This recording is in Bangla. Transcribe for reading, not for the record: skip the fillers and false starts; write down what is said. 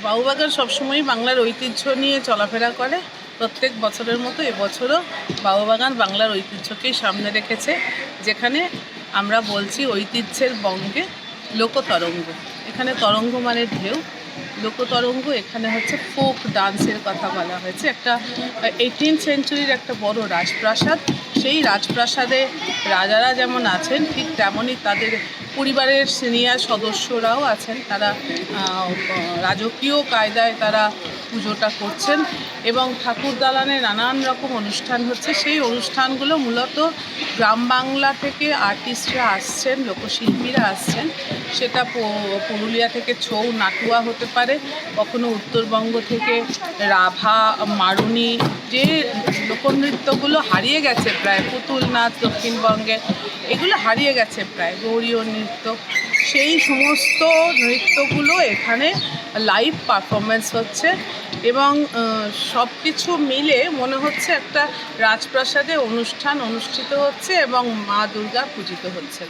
বাবুবাগান সবসময়ই বাংলার ঐতিহ্য নিয়ে চলাফেরা করে। প্রত্যেক বছরের মতো এবছরও বাবুবাগান বাংলার ঐতিহ্যকেই সামনে রেখেছে, যেখানে আমরা বলছি ঐতিহ্যের বঙ্গে লোকতরঙ্গ। এখানে তরঙ্গ মানে ঢেউ, লোকতরঙ্গ এখানে হচ্ছে ফোক ডান্সের কথা বলা হয়েছে। একটা 18th সেঞ্চুরির একটা বড় রাজপ্রাসাদ, সেই রাজপ্রাসাদে রাজারা যেমন আছেন ঠিক তেমনই তাদের পরিবারের সিনিয়র সদস্যরাও আছেন। তারা রাজকীয় কায়দায় তারা পুজোটা করছেন এবং ঠাকুর দালানে নানান রকম অনুষ্ঠান হচ্ছে। সেই অনুষ্ঠানগুলো মূলত গ্রাম বাংলা থেকে আর্টিস্টরা আসছেন, লোকশিল্পীরা আসছেন। সেটা পুরুলিয়া থেকে ছৌ নাটুয়া হতে পারে, কখনো উত্তরবঙ্গ থেকে রাভা, মারুনি, যে লোকনৃত্যগুলো হারিয়ে গেছে প্রায়, পুতুল নাচ দক্ষিণবঙ্গে, এগুলো হারিয়ে গেছে প্রায়, গৌরীয় নৃত্য, সেই সমস্ত নৃত্যগুলো এখানে লাইভ পারফরমেন্স হচ্ছে এবং সব কিছু মিলে মনে হচ্ছে একটা রাজপ্রাসাদে অনুষ্ঠান অনুষ্ঠিত হচ্ছে এবং মা দুর্গা পূজিত হচ্ছে।